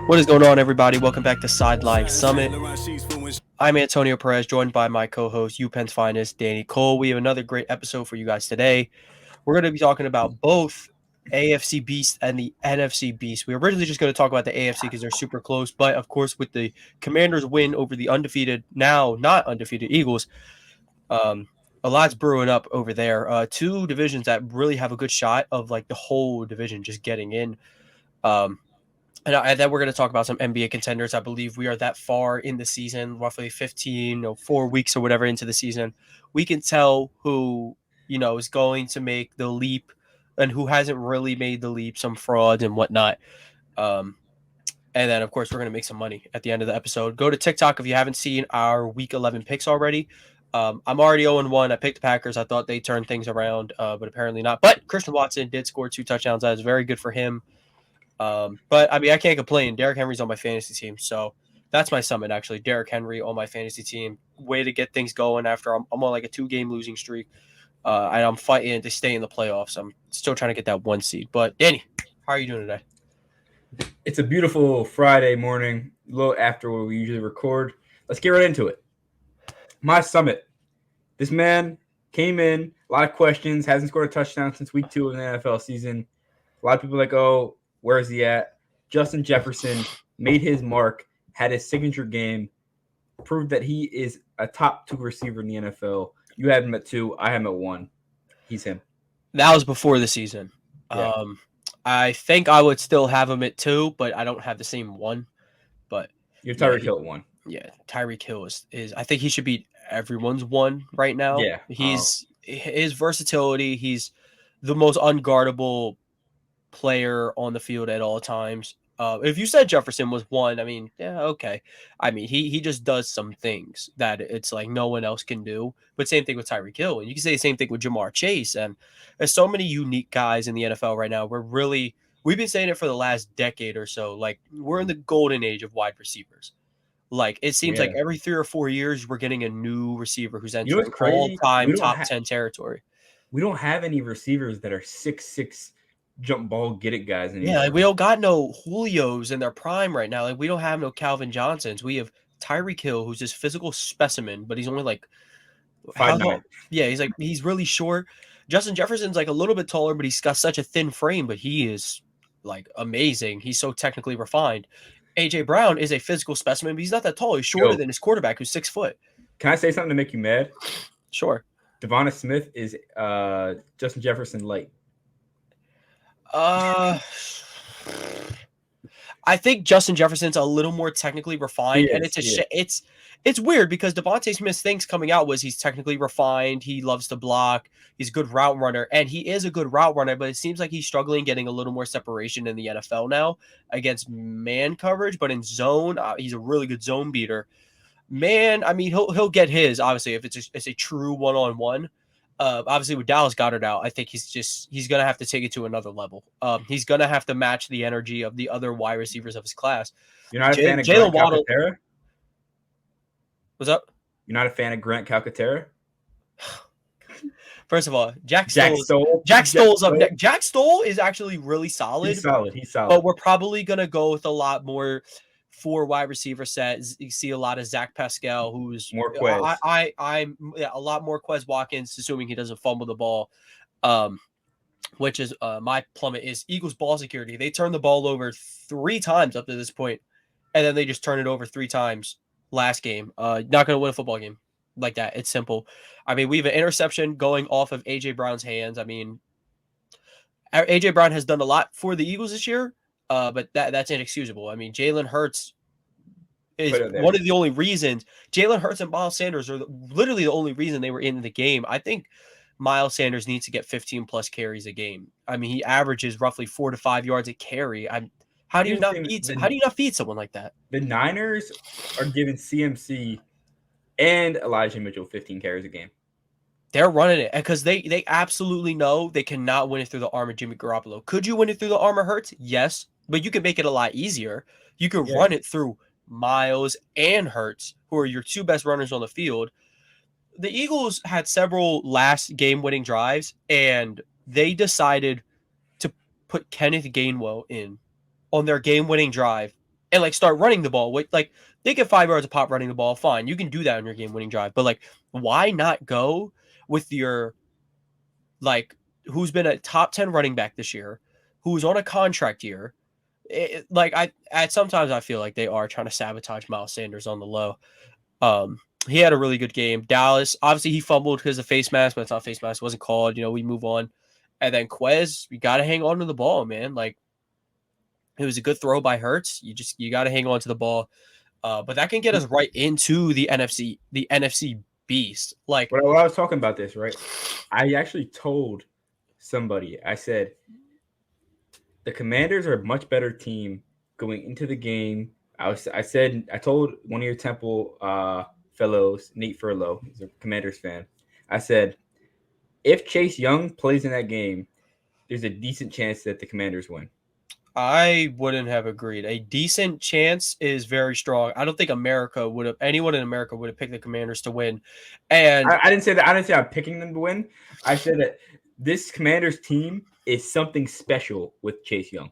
What is going on, everybody? Welcome back to Sideline Summit. I'm Antonio Perez, joined by my co-host, UPenn's finest, Danny Cole. We have another great episode for you guys today. We're going to be talking about both AFC Beast and the NFC Beast. We were originally just going to talk about the AFC because they're super close, but of course, with the Commanders' win over the undefeated, now not undefeated Eagles, a lot's brewing up over there. Two divisions that really have a good shot of like the whole division just getting in. And then we're going to talk about some NBA contenders. I believe we are that far in the season, roughly 15 or 4 weeks or whatever into the season. We can tell who, is going to make the leap and who hasn't really made the leap, some frauds and whatnot. And then, of course, we're going to make some money at the end of the episode. Go to TikTok if you haven't seen our Week 11 picks already. I'm already 0-1. I picked the Packers. I thought they turned things around, but apparently not. But Christian Watson did score 2 touchdowns. That was very good for him. But I mean, I can't complain. Derrick Henry's on my fantasy team, so that's my summit. Actually, Derrick Henry on my fantasy team. Way to get things going after I'm on like a 2-game losing streak, and I'm fighting to stay in the playoffs. I'm still trying to get that 1 seed. But Danny, how are you doing today? It's a beautiful Friday morning, a little after what we usually record. Let's get right into it. My summit. This man came in, a lot of questions, hasn't scored a touchdown since week 2 of the NFL season. A lot of people are like, oh, where is he at? Justin Jefferson made his mark, had his signature game, proved that he is a top 2 receiver in the NFL. You had him at 2. I had him at 1. He's him. That was before the season. Yeah. I think I would still have him at 2, but I don't have the same 1. But you're Tyreek Hill at 1. Yeah, Tyreek Hill is. I think he should be everyone's 1 right now. Yeah, he's his versatility. He's the most unguardable player on the field at all times. If you said Jefferson was 1, I mean, yeah, okay. I mean, he just does some things that it's like no one else can do. But same thing with Tyreek Hill, and you can say the same thing with Jamar Chase. And there's so many unique guys in the NFL right now. We've been saying it for the last decade or so. Like, we're in the golden age of wide receivers. Like, it seems like every 3 or 4 years we're getting a new receiver who's entering all-time top 10 territory. We don't have any receivers that are 6'6" jump ball get it guys anymore. Yeah, like we don't got no Julios in their prime right now. Like, we don't have no Calvin Johnsons. We have Tyreek Hill, who's this physical specimen, but he's only like 5'9". Yeah, he's really short. Justin Jefferson's like a little bit taller, but he's got such a thin frame, but he is like amazing. He's so technically refined. AJ Brown is a physical specimen, but he's not that tall. He's shorter than his quarterback, who's 6 foot. Can I say something to make you mad? Sure. Devonta Smith is Justin Jefferson light. I think Justin Jefferson's a little more technically refined, and it's weird because Devontae Smith's things coming out was he's technically refined, he loves to block, he's a good route runner, and he is a good route runner, but it seems like he's struggling getting a little more separation in the NFL now against man coverage, but in zone, he's a really good zone beater. Man, I mean, he'll get his, obviously, if it's a true one-on-one. Obviously with Dallas Goedert out, I think he's going to have to take it to another level. He's going to have to match the energy of the other wide receivers of his class. You're not a fan of Grant Calcaterra? What's up? You're not a fan of Grant Calcaterra? First of all, Jack Stoll's up next. Jack Stoll is actually really solid. He's solid. But we're probably going to go with a lot more 4 wide receiver sets. You see a lot of Zach Pascal, who's more Quez. I'm a lot more Quez Watkins, assuming he doesn't fumble the ball. Which is my plummet is Eagles ball security. They turned the ball over 3 times up to this point, and then they just turned it over 3 times last game. Not going to win a football game like that. It's simple. I mean, we have an interception going off of AJ Brown's hands. I mean, AJ Brown has done a lot for the Eagles this year. But that's inexcusable. I mean, Jalen Hurts is one of the only reasons. Jalen Hurts and Miles Sanders are literally the only reason they were in the game. I think Miles Sanders needs to get 15-plus carries a game. I mean, he averages roughly 4 to 5 yards a carry. How do you not feed someone like that? The Niners are giving CMC and Elijah Mitchell 15 carries a game. They're running it because they absolutely know they cannot win it through the arm of Jimmy Garoppolo. Could you win it through the arm of Hurts? Yes, but you can make it a lot easier. You could run it through Miles and Hurts, who are your 2 best runners on the field. The Eagles had several last game-winning drives, and they decided to put Kenneth Gainwell in on their game-winning drive and like start running the ball. Like they get 5 yards a pop running the ball, fine. You can do that on your game-winning drive. But like, why not go with your like who's been a top 10 running back this year, who's on a contract year? Like sometimes I feel like they are trying to sabotage Miles Sanders on the low. He had a really good game. Dallas, obviously he fumbled because of face mask, but it's not face mask. It wasn't called. We move on. And then Quez, you got to hang on to the ball, man. Like it was a good throw by Hurts. You got to hang on to the ball. But that can get us right into the NFC beast. Like when I was talking about this, right? I actually told somebody, I said, the Commanders are a much better team going into the game. I told one of your Temple fellows, Nate Furlow, he's a Commanders fan. I said, if Chase Young plays in that game, there's a decent chance that the Commanders win. I wouldn't have agreed. A decent chance is very strong. I don't think anyone in America would have picked the Commanders to win. And I didn't say that. I didn't say I'm picking them to win. I said that this Commanders team is something special with Chase Young.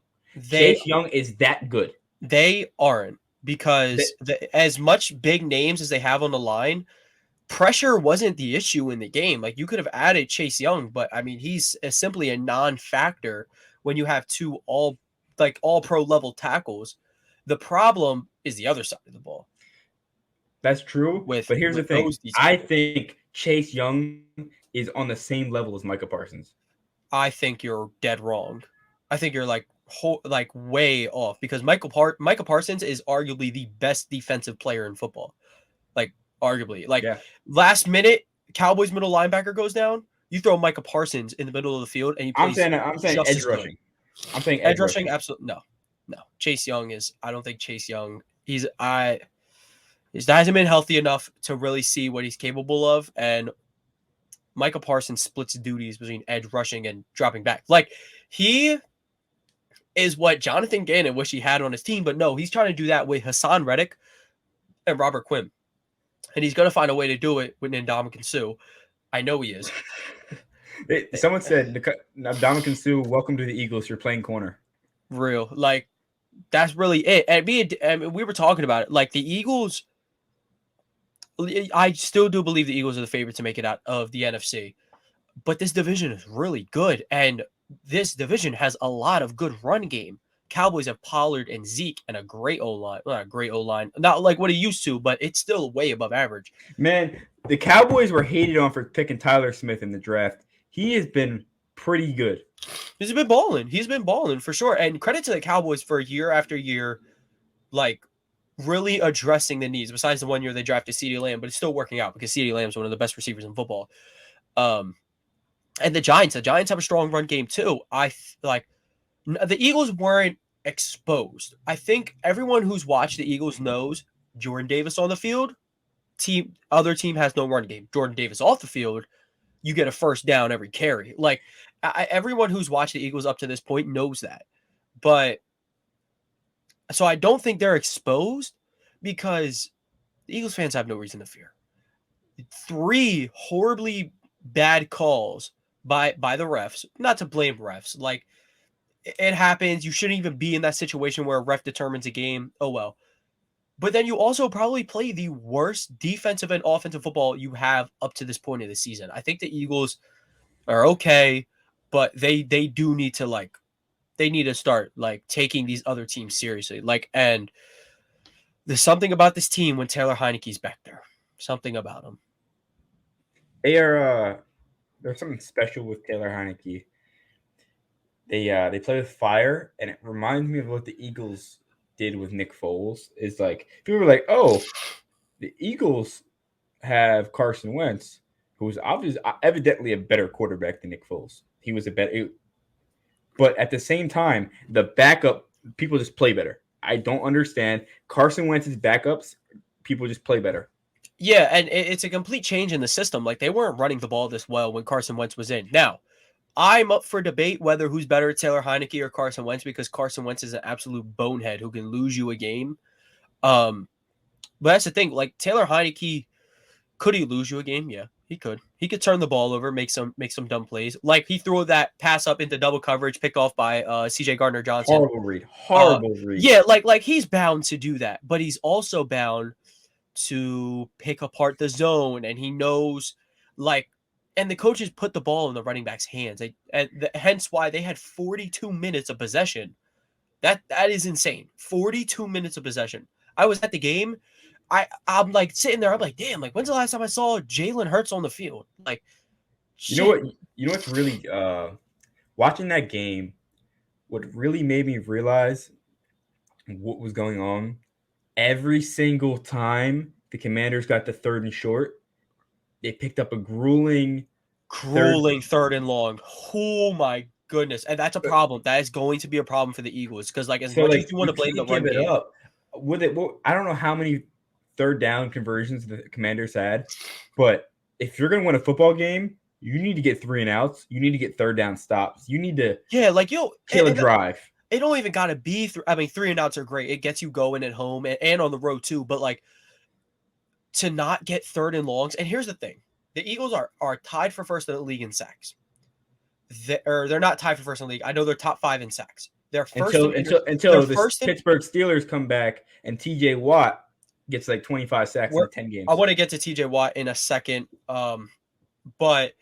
Chase Young is that good. They aren't, because as much big names as they have on the line, pressure wasn't the issue in the game. Like you could have added Chase Young, but I mean he's simply a non-factor when you have two all pro level tackles. The problem is the other side of the ball. That's true. But here's the thing. I think Chase Young is on the same level as Micah Parsons. I think you're dead wrong. I think you're like way off, because Micah Parsons is arguably the best defensive player in football. Like arguably. Like last minute, Cowboys middle linebacker goes down. You throw Micah Parsons in the middle of the field, and he plays. I'm saying edge rushing. I'm saying edge rushing. Absolutely no. Chase Young is. I don't think Chase Young. He hasn't been healthy enough to really see what he's capable of, and Micah Parsons splits duties between edge rushing and dropping back. Like he is what Jonathan Gannon wish he had on his team, but no, he's trying to do that with Hassan Reddick and Robert Quinn. And he's going to find a way to do it with Ndamukong Suh. I know he is. Someone said, Ndamukong Suh, welcome to the Eagles. You're playing corner. Real. Like, that's really it. And we were talking about it. Like, the Eagles, I still do believe the Eagles are the favorite to make it out of the NFC. But this division is really good. And this division has a lot of good run game. Cowboys have Pollard and Zeke and a great O-line. Well, not a great O-line. Not like what he used to, but it's still way above average. Man, the Cowboys were hated on for picking Tyler Smith in the draft. He has been pretty good. He's been balling for sure. And credit to the Cowboys for year after year, like really addressing the needs. Besides the 1 year they drafted CeeDee Lamb, but it's still working out because CeeDee Lamb is one of the best receivers in football. And the Giants have a strong run game too. The Eagles weren't exposed. I think everyone who's watched the Eagles knows Jordan Davis on the field, other team has no run game. Jordan Davis off the field, you get a first down every carry. Like everyone who's watched the Eagles up to this point knows that. But so I don't think they're exposed, because the Eagles fans have no reason to fear. 3 horribly bad calls by the refs. Not to blame refs. Like, it happens. You shouldn't even be in that situation where a ref determines a game. Oh, well. But then you also probably play the worst defensive and offensive football you have up to this point of the season. I think the Eagles are okay, but they do need to they need to start taking these other teams seriously. And there's something about this team when Taylor Heineke's back there. Something about him. There's something special with Taylor Heineke. They play with fire, and it reminds me of what the Eagles did with Nick Foles. Is like people were like, "Oh, the Eagles have Carson Wentz, who was evidently a better quarterback than Nick Foles. He was but at the same time, the backup people just play better. I don't understand Carson Wentz's backups. People just play better. Yeah, and it's a complete change in the system. Like, they weren't running the ball this well when Carson Wentz was in. Now, I'm up for debate whether who's better, Taylor Heineke or Carson Wentz, because Carson Wentz is an absolute bonehead who can lose you a game. But that's the thing. Like, Taylor Heineke, could he lose you a game? Yeah. He could. He could turn the ball over, make some dumb plays. Like he threw that pass up into double coverage, picked off by CJ Gardner Johnson. Horrible read. Horrible read. Yeah, like he's bound to do that, but he's also bound to pick apart the zone, and he knows like, and the coaches put the ball in the running back's hands. Hence why they had 42 minutes of possession. That is insane. 42 minutes of possession. I was at the game. I'm like sitting there. I'm like, damn. Like, when's the last time I saw Jalen Hurts on the field? Like, you know what? You know what's really watching that game. What really made me realize what was going on. Every single time the Commanders got to 3rd and short, they picked up a grueling third and long. Oh my goodness, and that's a problem. That is going to be a problem for the Eagles because, like, as much as you want to blame the run game, I don't know how many 3rd down conversions the Commanders had, but if you're going to win a football game, you need to get 3 and outs. You need to get 3rd down stops. You need to kill a drive. It don't even got to be. 3 and outs are great. It gets you going at home and on the road too. But like to not get 3rd and longs. And here's the thing: the Eagles are tied for first in the league in sacks. They're not tied for first in the league. I know they're top 5 in sacks. They're first until the Pittsburgh Steelers come back and T.J. Watt gets like 25 sacks in 10 games. I want to get to T.J. Watt in a second, but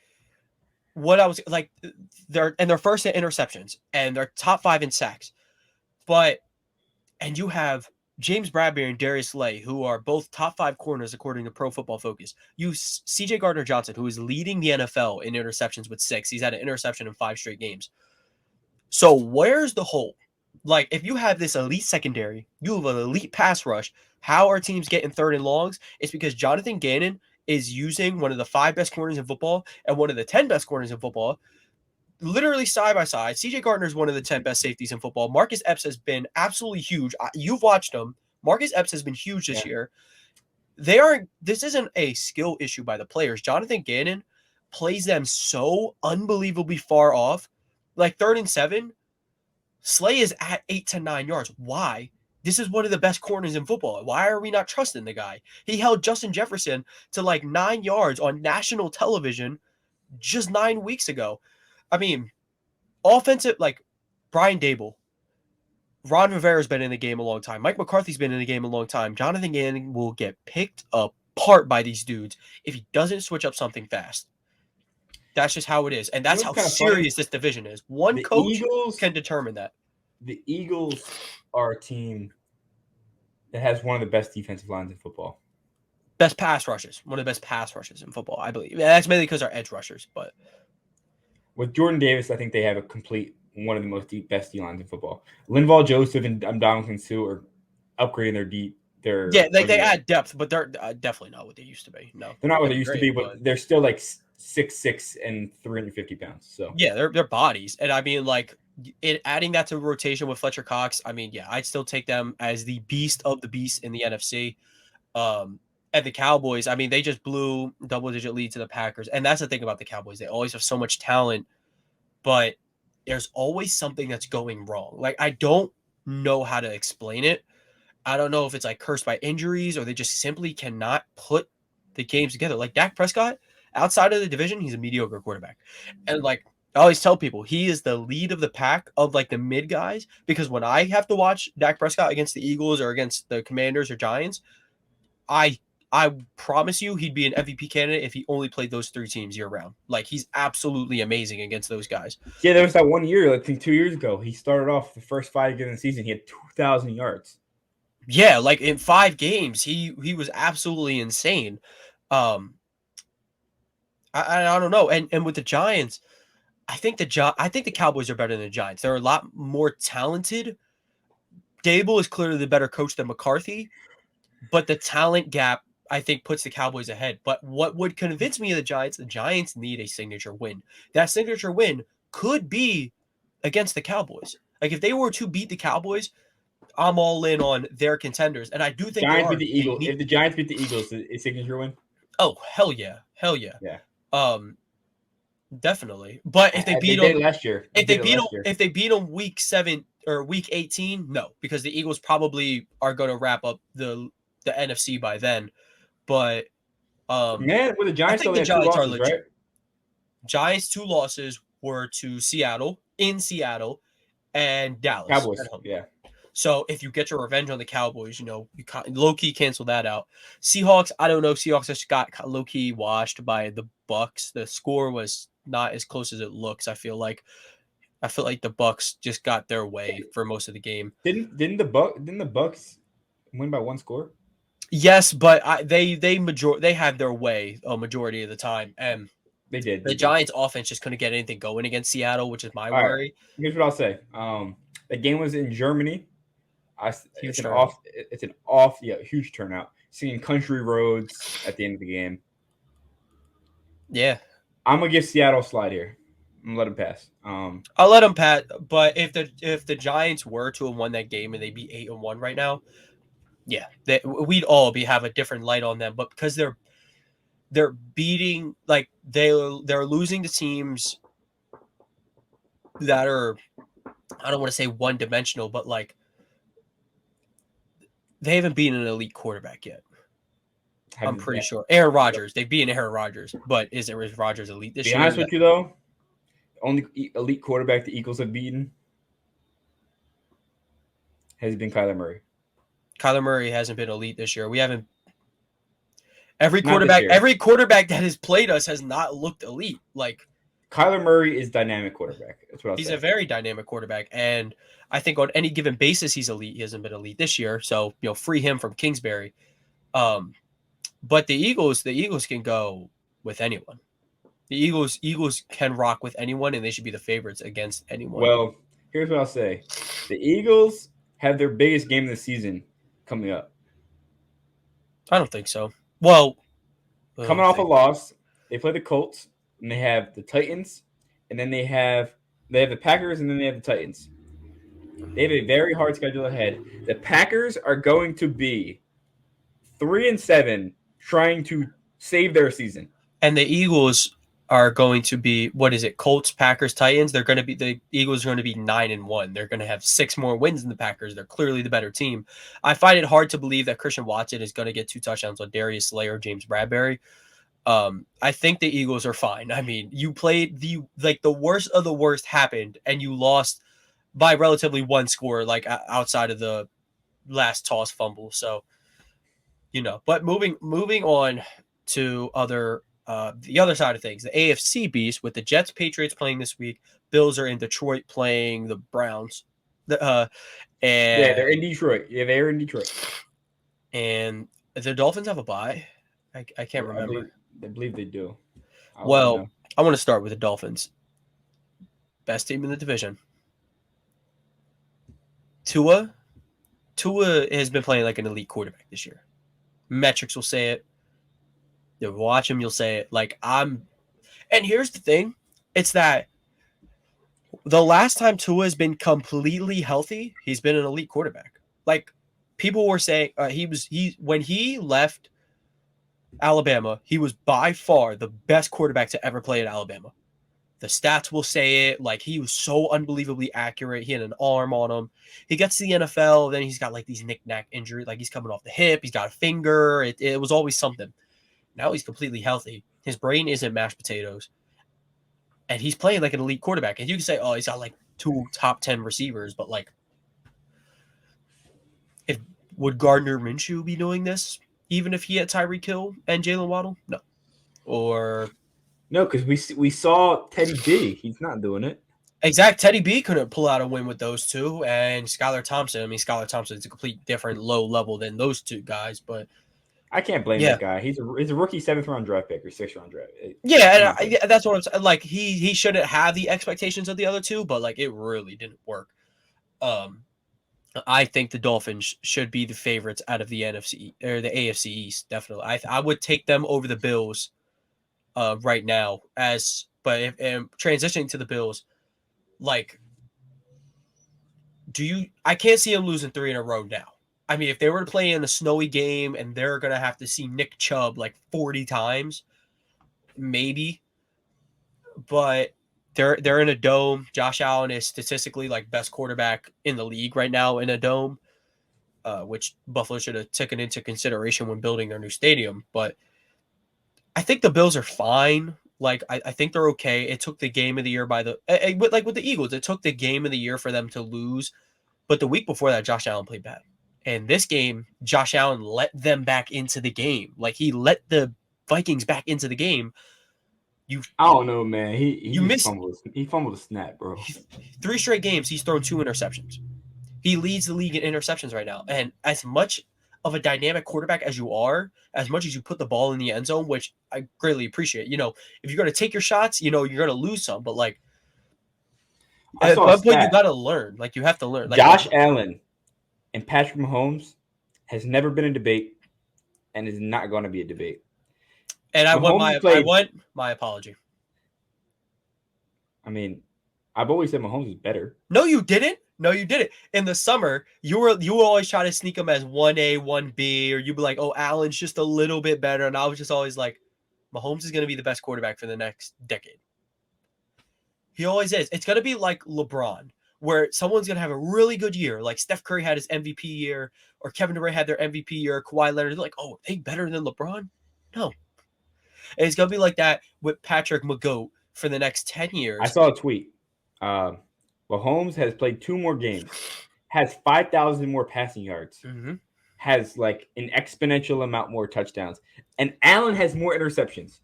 what I was like, they're first in interceptions and they're top 5 in sacks, and you have James Bradbury and Darius Slay, who are both top 5 corners according to Pro Football Focus. You CJ Gardner Johnson, who is leading the NFL in interceptions with 6. He's had an interception in 5 straight games. So where's the hole? Like, if you have this elite secondary, you have an elite pass rush. How are teams getting 3rd and longs? It's because Jonathan Gannon is using one of the 5 best corners in football and one of the 10 best corners in football, literally side by side. CJ Gardner is one of the 10 best safeties in football. Marcus Epps has been absolutely huge. You've watched him. Marcus Epps has been huge this year. This isn't a skill issue by the players. Jonathan Gannon plays them so unbelievably far off. Like 3rd and 7, Slay is at 8 to 9 yards. Why? This is one of the best corners in football. Why are we not trusting the guy? He held Justin Jefferson to like 9 yards on national television just 9 weeks ago. I mean, offensive, like Brian Dable, Ron Rivera's been in the game a long time. Mike McCarthy's been in the game a long time. Jonathan Gannon will get picked apart by these dudes if he doesn't switch up something fast. That's just how it is. And that's how serious this division is. One coach can determine that. The Eagles are a team that has one of the best defensive lines in football. Best pass rushes. One of the best pass rushes in football, I believe. That's mainly because they're edge rushers. But with Jordan Davis, I think they have one of the best D lines in football. Linval Joseph and Dominican Sue are upgrading their they add depth, but they're definitely not what they used to be. No, they're not what they used to be, but they're still like 6'6" and 350 pounds. So yeah, they're bodies, and I mean, like, adding that to the rotation with Fletcher Cox, I mean, yeah, I'd still take them as the beast of the beast in the NFC. And the Cowboys, I mean, they just blew double-digit lead to the Packers, and that's the thing about the Cowboys. They always have so much talent, but there's always something that's going wrong. Like, I don't know how to explain it. I don't know if it's like cursed by injuries or they just simply cannot put the games together. Like Dak Prescott, outside of the division, he's a mediocre quarterback. And like I always tell people, he is the lead of the pack of like the mid guys, because when I have to watch Dak Prescott against the Eagles or against the Commanders or Giants, I promise you he'd be an MVP candidate if he only played those 3 teams year round. Like, he's absolutely amazing against those guys. Yeah, there was that one year, I think 2 years ago, he started off the first 5 games of the season, he had 2,000 yards. Yeah, like in 5 games, he was absolutely insane. I don't know. And with the Giants, I think the Cowboys are better than the Giants. They're a lot more talented. Dable is clearly the better coach than McCarthy, but the talent gap, I think, puts the Cowboys ahead. But what would convince me of the Giants need a signature win. That signature win could be against the Cowboys. Like, if they were to beat the Cowboys, I'm all in on their contenders. And I do think Giants beat the Eagles. If the Giants beat the Eagles, a signature win? Oh, hell yeah. Hell yeah. Yeah. Definly. But if they beat them last year, if they beat them week 7 or week 18, no, because the Eagles probably are going to wrap up the NFC by then. But Man, with the I Giants think only the had 2 Giants are losses, legit. right? Giants' 2 losses were to Seattle, and Dallas at Cowboys, home. yeah. So if you get your revenge on the Cowboys, you low-key cancel that out. Seahawks, I don't know. Seahawks just got low-key washed by the Bucks. The score was not as close as it looks, I feel like. I feel like the Bucks just got their way for most of the game. Didn't the Bucks win by 1 score? Yes, but they had their way a majority of the time, and They did. the Giants' offense just couldn't get anything going against Seattle, which is my All right. worry. Here's what I'll say. The game was in Germany. Huge It's an turnout. huge turnout. Seeing country roads at the end of the game. Yeah, I'm gonna give Seattle a slide here. I'm gonna let them pass. I'll let them pat. But if the Giants were to have won that game and they'd be 8-1 right now, yeah, we'd all have a different light on them. But because they're beating, like they're losing to teams that are, I don't want to say one dimensional, but like they haven't beaten an elite quarterback yet. I'm pretty sure Aaron Rodgers. They've beaten Aaron Rodgers, but is Rodgers elite this Be year? honest with you though, only elite quarterback the Eagles have beaten has been Kyler Murray. Kyler Murray hasn't been elite this year. We haven't. Every Not this year. quarterback that has played us has not looked elite. Like Kyler Murray is dynamic quarterback. That's what I'll say. he's a very dynamic quarterback, and I think on any given basis he's elite. He hasn't been elite this year, so free him from Kingsbury. But the Eagles can go with anyone. The Eagles can rock with anyone, and they should be the favorites against anyone. Well, here's what I'll say: the Eagles have their biggest game of the season coming up. I don't think so. Well, coming off a loss, they play the Colts, and they have the Titans, and then they have the Packers, and then they have the Titans. They have a very hard schedule ahead. The Packers are going to be 3-7, trying to save their season, and the Eagles are going to be, what is it? Colts, Packers, Titans. The Eagles are going to be 9-1. They're going to have 6 more wins than the Packers. They're clearly the better team. I find it hard to believe that Christian Watson is going to get 2 touchdowns on Darius Slay or James Bradbury. I think the Eagles are fine. I mean, you played the worst of the worst happened, and you lost by relatively 1 score, like outside of the last toss fumble. So, but moving on to the other side of things, the AFC Beast with the Jets, Patriots playing this week. Bills are in Detroit playing the Browns. And they're in Detroit. Yeah, they're in Detroit. And the Dolphins have a bye. I can't remember. I believe they do. I want to start with the Dolphins. Best team in the division. Tua has been playing like an elite quarterback this year. Metrics will say it. You watch him, you'll say it. And here's the thing, it's that the last time Tua has been completely healthy, he's been an elite quarterback. Like people were saying, when he left Alabama, he was by far the best quarterback to ever play at Alabama. The stats will say it. Like he was so unbelievably accurate. He had an arm on him. He gets to the NFL, then he's got like these knick-knack injuries. Like he's coming off the hip. He's got a finger. It was always something. Now he's completely healthy. His brain isn't mashed potatoes. And he's playing like an elite quarterback. And you can say, oh, he's got like 2 top 10 receivers. But like, would Gardner Minshew be doing this? Even if he had Tyreek Hill and Jalen Waddle? No. No, because we saw Teddy B. He's not doing it. Exact. Teddy B couldn't pull out a win with those 2. And Skylar Thompson. I mean, Skylar Thompson is a complete different low level than those 2 guys. But I can't blame that guy. He's a rookie 7th round draft pick or 6th round draft. Yeah, and that's what I'm saying. Like he shouldn't have the expectations of the other 2, but like it really didn't work. I think the Dolphins should be the favorites out of the NFC or the AFC East. Definitely, I would take them over the Bills right now. But transitioning to the Bills, like, I can't see them losing 3 in a row now. I mean, if they were to play in a snowy game and they're going to have to see Nick Chubb like 40 times, maybe. But they're in a dome. Josh Allen is statistically like best quarterback in the league right now in a dome, which Buffalo should have taken into consideration when building their new stadium. But I think the Bills are fine. Like I think they're okay. It took the game of the year by the with the Eagles. It took the game of the year for them to lose. But the week before that, Josh Allen played bad. And this game, Josh Allen let them back into the game. Like he let the Vikings back into the game. I don't know, man. He You just missed fumbled. He fumbled a snap, bro. 3 straight games. He's thrown 2 interceptions. He leads the league in interceptions right now. And as much of a dynamic quarterback as you are, as much as you put the ball in the end zone, which I greatly appreciate. If you're going to take your shots, you're going to lose some. But like I at saw a one point, you stat. got to learn. Like you have to learn. Like Josh Allen and Patrick Mahomes has never been a debate, and is not going to be a debate. And I want my apology. I mean, I've always said Mahomes is better. No, you didn't. In the summer, you were always trying to sneak him as 1A, 1B, or you'd be like, oh, Allen's just a little bit better. And I was just always like, Mahomes is going to be the best quarterback for the next decade. He always is. It's going to be like LeBron, where someone's going to have a really good year, like Steph Curry had his MVP year, or Kevin Durant had their MVP year, Kawhi Leonard. They're like, oh, are they better than LeBron? No. And it's going to be like that with Patrick McGoat for the next 10 years. I saw a tweet. Mahomes has played 2 more games, has 5,000 more passing yards, has like an exponential amount more touchdowns, and Allen has more interceptions.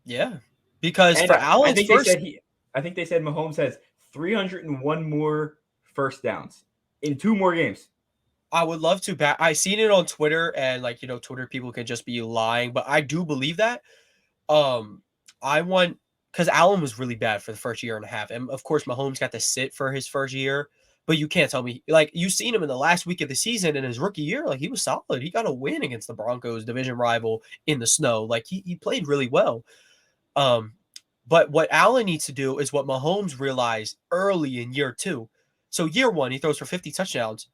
Yeah, because for Allen's I think they said Mahomes has 301 more first downs in 2 more games. I would love to I seen it on Twitter, and Twitter people can just be lying, but I do believe that. Because Allen was really bad for the first year and a half, and of course Mahomes got to sit for his first year. But you can't tell me, like, you've seen him in the last week of the season in his rookie year, like he was solid. He got a win against the Broncos, division rival, in the snow. Like he played really well. But what Allen needs to do is what Mahomes realized early in year 2. So year 1, he throws for 50 touchdowns.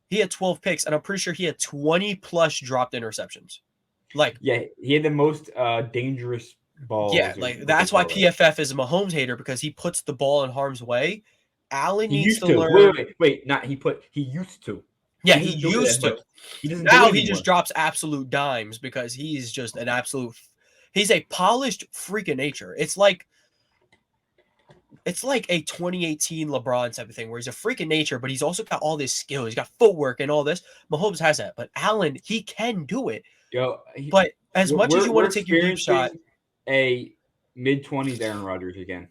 He had 12 picks, and I'm pretty sure he had 20 plus dropped interceptions. He had the most dangerous balls. Yeah, like that's why PFF is a Mahomes hater, because he puts the ball in harm's way. Allen needs to learn. Wait, not he used to. Yeah, he used to. He doesn't. Now he just drops absolute dimes because he's just an absolute. He's a polished freak of nature. It's like a 2018 LeBron type of thing, where he's a freak of nature, but he's also got all this skill. He's got footwork and all this. Mahomes has that, but Allen, he can do it. But as much as you want to take your deep shot, a mid-20s Aaron Rodgers again.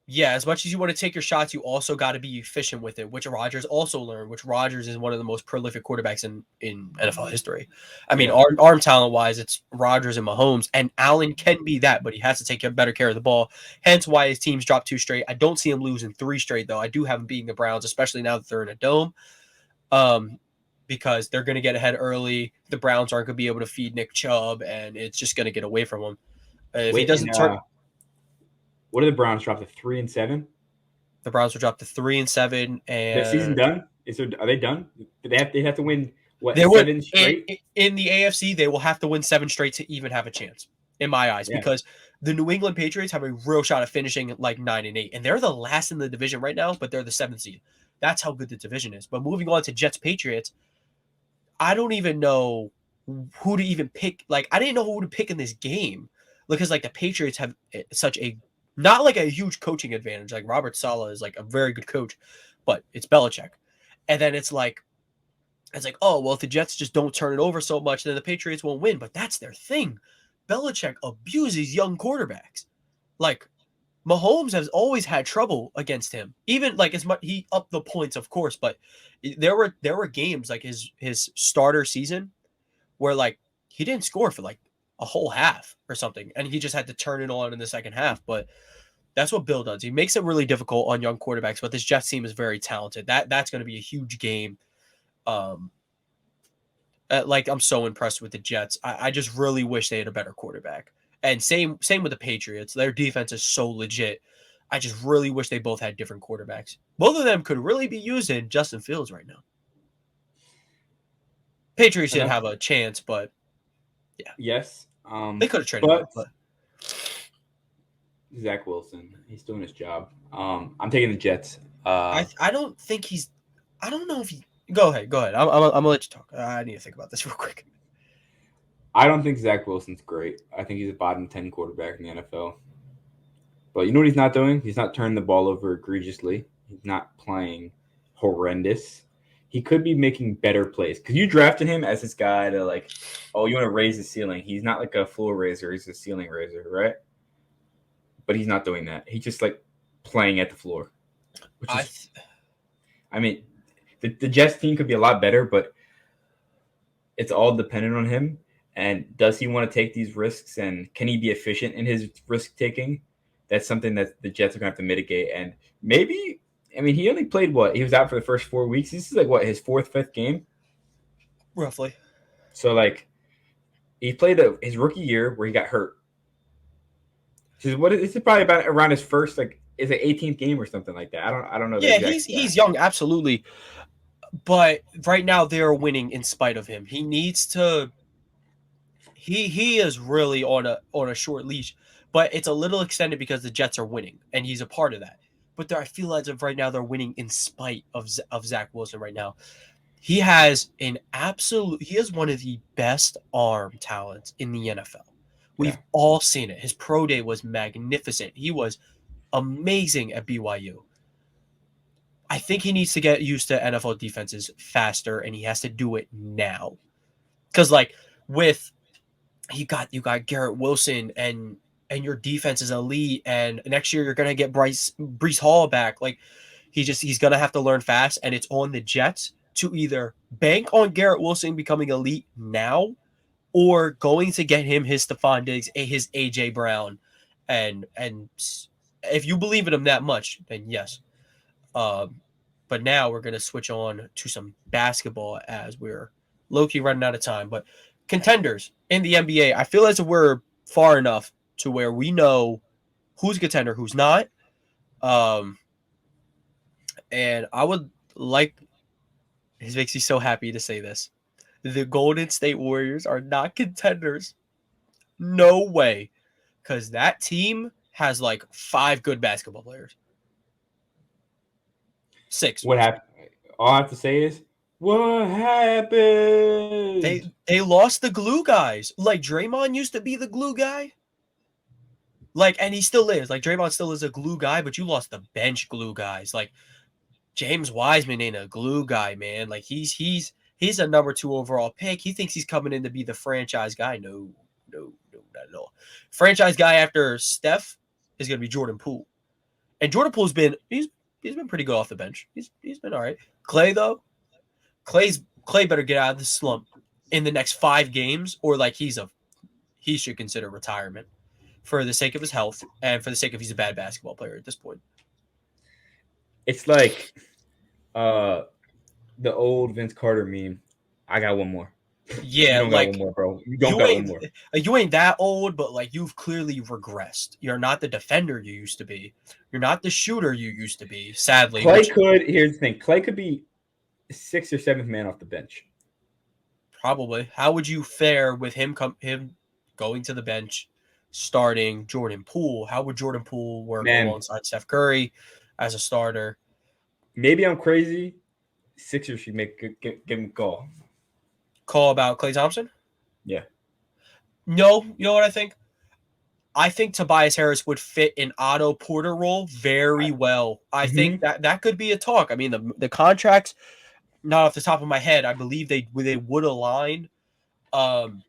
Yeah, as much as you want to take your shots, you also got to be efficient with it, which Rodgers also learned, which Rodgers is one of the most prolific quarterbacks in NFL history. I mean, arm talent-wise, it's Rodgers and Mahomes, and Allen can be that, but he has to take better care of the ball, hence why his teams dropped 2 straight. I don't see him losing 3 straight, though. I do have him beating the Browns, especially now that they're in a dome, because they're going to get ahead early. The Browns aren't going to be able to feed Nick Chubb, and it's just going to get away from him. If he doesn't turn... What did the Browns drop to 3-7? The Browns will drop to 3-7, and their season done. Are they done? They have to win 7 straight? In the AFC, they will have to win 7 straight to even have a chance, in my eyes, because the New England Patriots have a real shot of finishing like 9-8, and they're the last in the division right now, but they're the 7th seed. That's how good the division is. But moving on to Jets Patriots, I don't even know who to even pick. Like, I didn't know who to pick in this game because like the Patriots have such a not like a huge coaching advantage. Like Robert Saleh is like a very good coach, but it's Belichick. And then it's like, oh, well, if the Jets just don't turn it over so much, then the Patriots won't win. But that's their thing. Belichick abuses young quarterbacks. Like Mahomes has always had trouble against him. Even like as much he upped the points, of course, but there were games like his starter season where like he didn't score for like a whole half or something, and he just had to turn it on in the second half. But that's what Bill does. He makes it really difficult on young quarterbacks, but this Jets team is very talented. That's going to be a huge game. Like I'm so impressed with the Jets. I just really wish they had a better quarterback. And same with the Patriots. Their defense is so legit. I just really wish they both had different quarterbacks. Both of them could really be using Justin Fields right now. Patriots didn't have a chance, but yeah. Yes. They could have traded him, but Zach Wilson, he's doing his job. I'm taking the Jets. I don't think he's. I don't know if he. Go ahead. I'm gonna let you talk. I need to think about this real quick. I don't think Zach Wilson's great. I think he's a bottom 10 quarterback in the NFL. But you know what he's not doing? He's not turning the ball over egregiously. He's not playing horrendous. He could be making better plays. Because you drafted him as this guy to like, oh, you want to raise the ceiling. He's not like a floor raiser. He's a ceiling raiser, right? But he's not doing that. He's just like playing at the floor. Which is, I mean, the Jets team could be a lot better, but it's all dependent on him. And does he want to take these risks? And can he be efficient in his risk taking? That's something that the Jets are going to have to mitigate. And maybe, I mean, he only played what? He was out for the first 4 weeks. This is like what, his fourth, fifth game? Roughly. So, like, he played his rookie year where he got hurt. This is probably about around his first, like, is it 18th game or something like that? I don't know. Yeah, he's young, absolutely. But right now they're winning in spite of him. He needs to. He is really on a short leash, but it's a little extended because the Jets are winning, and he's a part of that. But I feel as of right now they're winning in spite of Zach Wilson right now. He has he is one of the best arm talents in the NFL. We've all seen it. His pro day was magnificent. He was amazing at BYU. I think he needs to get used to NFL defenses faster, and he has to do it now. Because like you got Garrett Wilson and your defense is elite, and next year you're gonna get Breece Hall back. Like he's gonna have to learn fast, and it's on the Jets to either bank on Garrett Wilson becoming elite now, or going to get him his Stephon Diggs, his AJ Brown, and if you believe in him that much, then yes. But now we're gonna switch on to some basketball as we're low-key running out of time. But contenders in the NBA, I feel as if we're far enough to where we know who's a contender, who's not. And I would like, it makes me so happy to say this. The Golden State Warriors are not contenders. No way. Because that team has like 5 good basketball players. 6. What happened? All I have to say is, what happened? They lost the glue guys. Like Draymond used to be the glue guy. Like, and he still is. Like Draymond still is a glue guy, but you lost the bench glue guys. Like James Wiseman ain't a glue guy, man. Like he's a number 2 overall pick. He thinks he's coming in to be the franchise guy. No, not at all. Franchise guy after Steph is gonna be Jordan Poole. And Jordan Poole's been he's been pretty good off the bench. He's been all right. Clay though, Clay better get out of the slump in the next 5 games, or like he should consider retirement for the sake of his health and for the sake of he's a bad basketball player at this point. It's like the old Vince Carter meme. I got one more. Yeah, you don't like got one more, bro. You don't got one more. You ain't that old, but like you've clearly regressed. You're not the defender you used to be. You're not the shooter you used to be. Sadly, here's the thing. Clay could be 6th or 7th man off the bench. Probably. How would you fare with him going to the bench, starting Jordan Poole? How would Jordan Poole work alongside Steph Curry as a starter? Maybe I'm crazy. Sixers should give him a call. Call about Klay Thompson? Yeah. No, you know what I think? I think Tobias Harris would fit an Otto Porter role very well. I think that could be a talk. I mean, the contracts, not off the top of my head, I believe they would align. And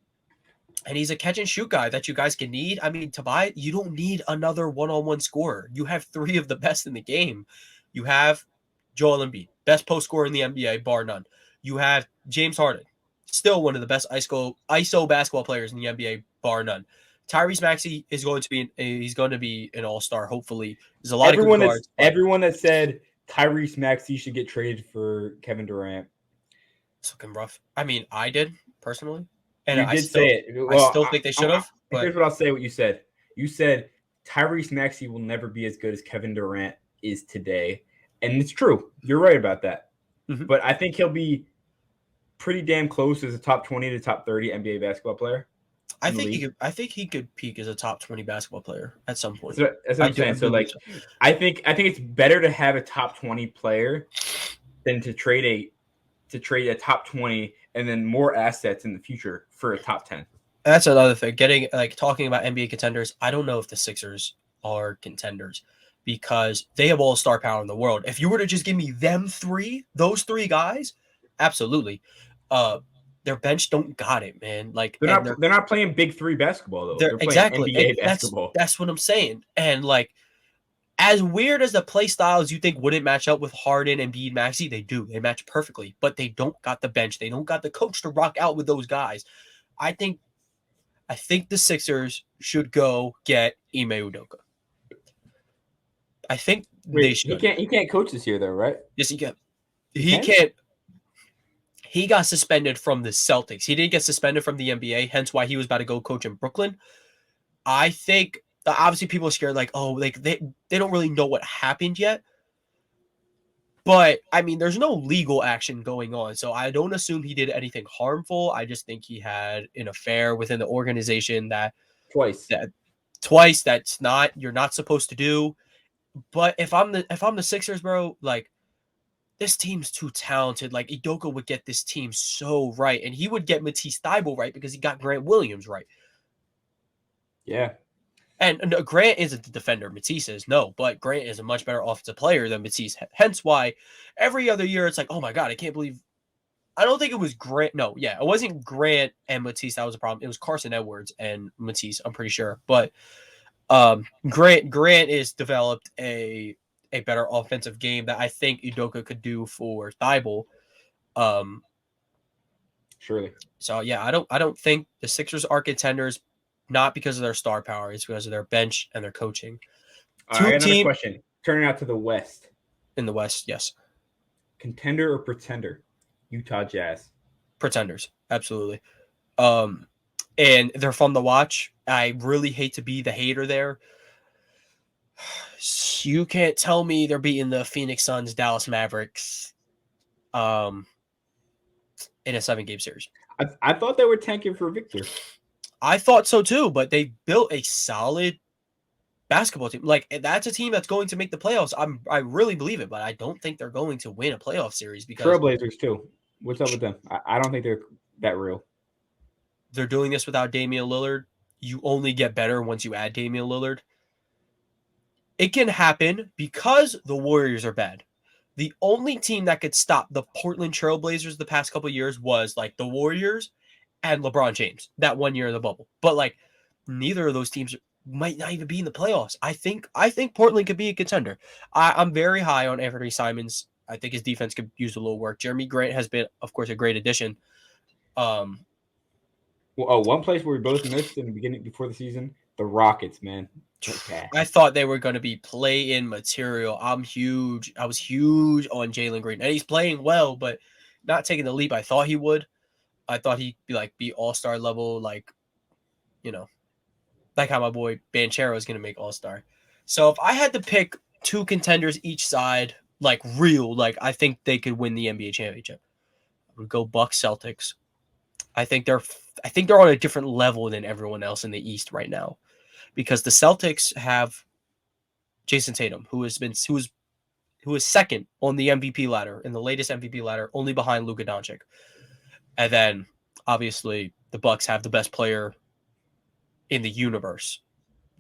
he's a catch and shoot guy that you guys can need. I mean, Tobias, you don't need another one-on-one scorer. You have 3 of the best in the game. You have Joel Embiid, best post scorer in the NBA, bar none. You have James Harden, still one of the best ISO basketball players in the NBA, bar none. Tyrese Maxey is going to be an all-star. Hopefully, there's a lot of good guards. Everyone that said Tyrese Maxey should get traded for Kevin Durant. It's looking rough. I mean, I did personally, and you did say it. Well, I still think they should have. Here's what I'll say. What you said. You said Tyrese Maxey will never be as good as Kevin Durant is today, and it's true. You're right about that. Mm-hmm. But I think he'll be pretty damn close as a top 20 to top 30 NBA basketball player. I think he could peak as a top 20 basketball player at some point. So that's what I'm saying. So like, I think it's better to have a top 20 player than to trade a top 20 and then more assets in the future for a top 10. That's another thing. Talking about NBA contenders, I don't know if the Sixers are contenders because they have all star power in the world. If you were to just give me those three guys, absolutely. Uh, their bench don't got it, man. Like, They're and not they're not playing Big Three basketball though. they're They're playing exactly NBA that's basketball. that's what I'm saying. And like, as weird as the play styles you think wouldn't match up with Harden and Embiid, Maxey, they do. They match perfectly, but they don't got the bench. They don't got the coach to rock out with those guys. I think the Sixers should go get Ime Udoka. I think they Wait, should. he can't coach this year though, right? Yes, he can. He He can? can't. He got suspended from the Celtics. He didn't get suspended from the NBA, hence why he was about to go coach in Brooklyn. I think obviously people are scared, like, oh, like they don't really know what happened yet. But I mean, there's no legal action going on, so I don't assume he did anything harmful. I just think he had an affair within the organization that Twice. twice you're not supposed to do. But if I'm the Sixers, bro, like this team's too talented. Like Udoka would get this team so right, and he would get Matisse Thybulle right because he got Grant Williams right. Yeah. And Grant isn't the defender. Matisse is no, but Grant is a much better offensive player than Matisse. Hence why every other year it's like, oh my god, I can't believe. I don't think it was Grant. No, yeah, it wasn't Grant and Matisse that was a problem. It was Carson Edwards and Matisse. I'm pretty sure, but Grant is developed a better offensive game that I think Udoka could do for Thybulle. Surely. So yeah, I don't think the Sixers are contenders, not because of their star power, it's because of their bench and their coaching. All right, I got another Team question. Turning out to the West. in the West, yes. Contender or pretender? Utah Jazz. Pretenders, absolutely. And they're fun to watch. I really hate to be the hater there. You can't tell me they're beating the Phoenix Suns, Dallas Mavericks, in a 7-game series. I thought they were tanking for Victor. I thought so too, but they built a solid basketball team. Like that's a team that's going to make the playoffs. I really believe it, but I don't think they're going to win a playoff series because Trailblazers too. What's up with them? I don't think they're that real. they're doing this without Damian Lillard. You only get better once you add Damian Lillard. It can happen because the Warriors are bad. The only team that could stop the Portland Trailblazers the past couple of years was like the Warriors and LeBron James that one year in the bubble. But like neither of those teams might not even be in the playoffs. I think Portland could be a contender. I'm very high on Anthony Simons. I think his defense could use a little work. Jeremy Grant has been, of course, a great addition. Well, one place where we both missed in the beginning before the season, the Rockets, man. Okay. I thought they were going to be play-in material. I was huge on Jalen Green, and he's playing well, but not taking the leap I thought he would. I thought he'd be all-star level, like how my boy Banchero is going to make all-star. So if I had to pick two contenders each side, like I think they could win the NBA championship. I would go Bucks Celtics. I think they're on a different level than everyone else in the East right now, because the Celtics have Jason Tatum, who is second on the MVP ladder, in the latest MVP ladder, only behind Luka Doncic. And then obviously the Bucks have the best player in the universe,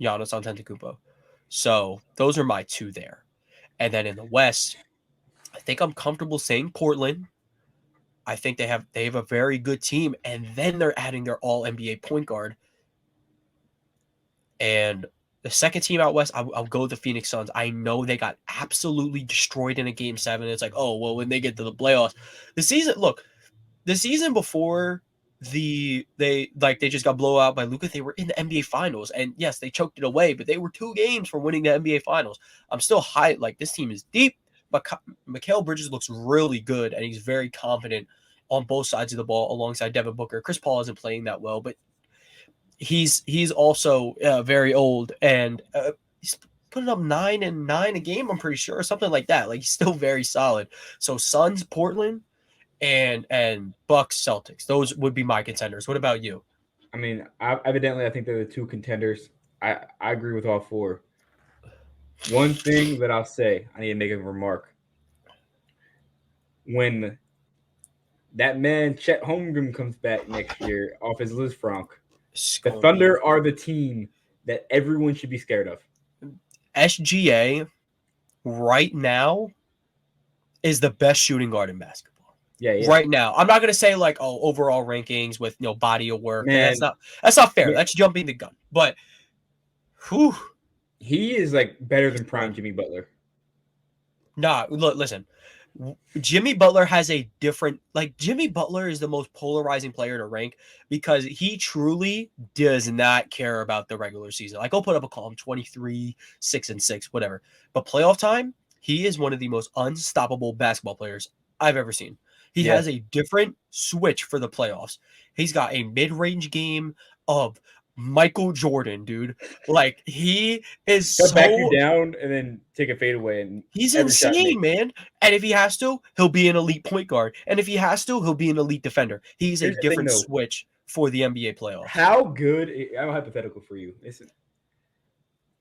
Giannis Antetokounmpo. So those are my two there. And then in the West, I think I'm comfortable saying Portland. I think they have a very good team, and then they're adding their all NBA point guard. And the second team out west, I'll go with the Phoenix Suns. I know they got absolutely destroyed in a game 7. It's like, oh well, when they get to the playoffs, the season before they just got blown out by Luka, they were in the NBA Finals, and yes, they choked it away, but they were 2 games from winning the NBA Finals. I'm still high. Like this team is deep. But Mikal Bridges looks really good, and he's very confident on both sides of the ball alongside Devin Booker. Chris Paul isn't playing that well, but he's also very old, and he's putting up 9 and 9 a game, I'm pretty sure, or something like that. Like he's still very solid. So Suns, Portland, and Bucks, Celtics. Those would be my contenders. What about you? I mean, evidently, I think they're the two contenders. I agree with all 4. One thing that I'll say, I need to make a remark. When that man Chet Holmgren comes back next year off his Liz Frank, The Thunder are the team that everyone should be scared of. SGA right now is the best shooting guard in basketball. Yeah. Right now. I'm not going to say like, oh, overall rankings with body of work. Man, that's not fair. That's jumping the gun. But whew, he is like better than prime Jimmy Butler. Nah, look, listen. Jimmy Butler has a different, Jimmy Butler is the most polarizing player to rank because he truly does not care about the regular season. Like, I'll put up a column 23, 6-6, whatever. But playoff time, he is one of the most unstoppable basketball players I've ever seen. He has a different switch for the playoffs. He's got a mid-range game of Michael Jordan, dude. Like, he is He'll back you down and then take a fadeaway. And he's insane, man. And if he has to, he'll be an elite point guard. And if he has to, he'll be an elite defender. He's a different switch for the NBA playoffs. How good? I have a hypothetical for you. Listen,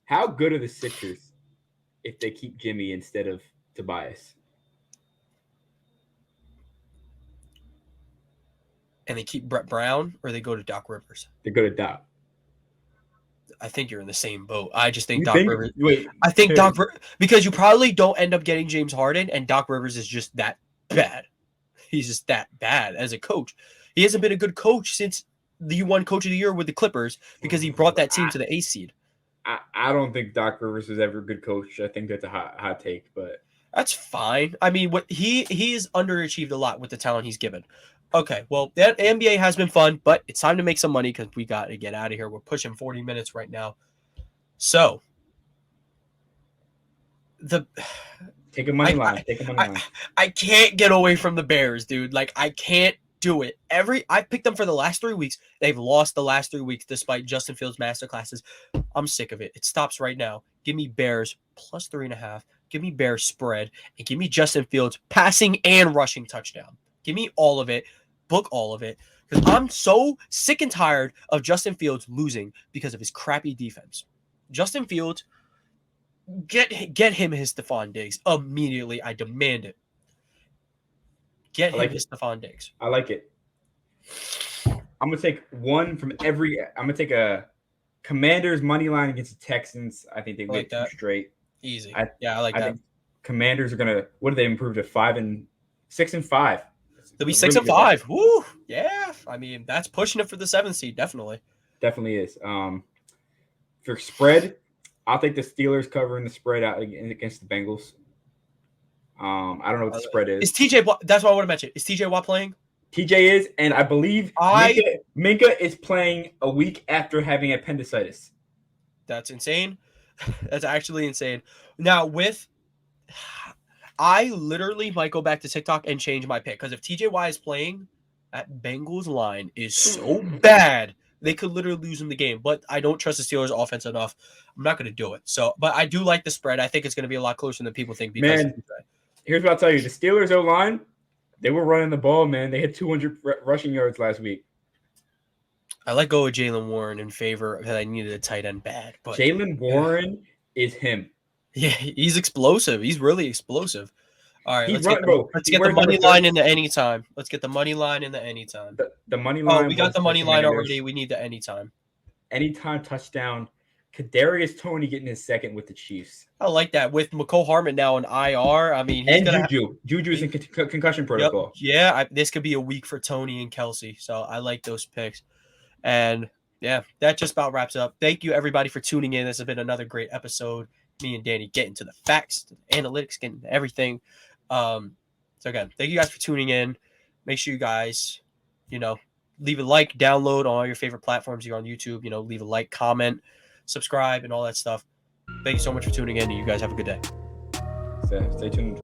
how good are the Sixers if they keep Jimmy instead of Tobias? And they keep Brett Brown, or they go to Doc Rivers? They go to Doc. I think you're in the same boat. I just think Rivers. Wait, I think Doc because you probably don't end up getting James Harden, and Doc Rivers is just that bad. He's just that bad as a coach. He hasn't been a good coach since he won Coach of the Year with the Clippers because he brought that team to the 8th seed. I don't think Doc Rivers is ever a good coach. I think that's a hot take, but that's fine. I mean, what he is underachieved a lot with the talent he's given. Okay, well, the NBA has been fun, but it's time to make some money because we got to get out of here. We're pushing 40 minutes right now. So, take a money line. I can't get away from the Bears, dude. Like, I can't do it. I picked them for the last 3 weeks. They've lost the last 3 weeks despite Justin Fields' masterclasses. I'm sick of it. It stops right now. Give me Bears plus 3.5. Give me Bears spread. And give me Justin Fields passing and rushing touchdown. Give me all of it. Book all of it. Because I'm so sick and tired of Justin Fields losing because of his crappy defense. Justin Fields, get him his Stephon Diggs immediately. I demand it. Get him his Stephon Diggs. I like it. I'm going to take one from every – I'm going to take a Commanders money line against the Texans. I think they win two straight. Easy. I like that. Think Commanders are going to – what did they improve to? 6-5. They'll be 6-5. Woo! Yeah. I mean, that's pushing it for the 7th seed, definitely. Definitely is. For spread, I'll take the Steelers covering the spread out against the Bengals. I don't know what the spread is. Is TJ Watt? That's what I want to mention. Is TJ Watt playing? TJ is, and I believe Minka is playing a week after having appendicitis. That's insane. That's actually insane. Now, I literally might go back to TikTok and change my pick because if TJ Watt is playing, that Bengals line is so bad they could literally lose in the game. But I don't trust the Steelers' offense enough. I'm not going to do it. So, but I do like the spread. I think it's going to be a lot closer than people think. Because here's what I'll tell you: the Steelers' O-line, they were running the ball, man. They had 200 rushing yards last week. I let go of Jaylen Warren in favor because I needed a tight end bad. But Jaylen Warren is him. Yeah, he's explosive. He's really explosive. All right, let's get the money line in the anytime. Let's get the money line in the anytime. The money line. Oh, we got the money line already. We need the anytime. Anytime touchdown. Kadarius Toney getting his second with the Chiefs. I like that. With McCole Hartman now in IR, I mean, Juju's in concussion protocol. Yeah, this could be a week for Toney and Kelsey. So I like those picks. And yeah, that just about wraps up. Thank you everybody for tuning in. This has been another great episode. Me and Danny getting to the facts, to the analytics, getting to everything. So again, thank you guys for tuning in. Make sure you guys, leave a like, download on all your favorite platforms. You're on YouTube, leave a like, comment, subscribe, and all that stuff. Thank you so much for tuning in. And you guys have a good day. Stay tuned.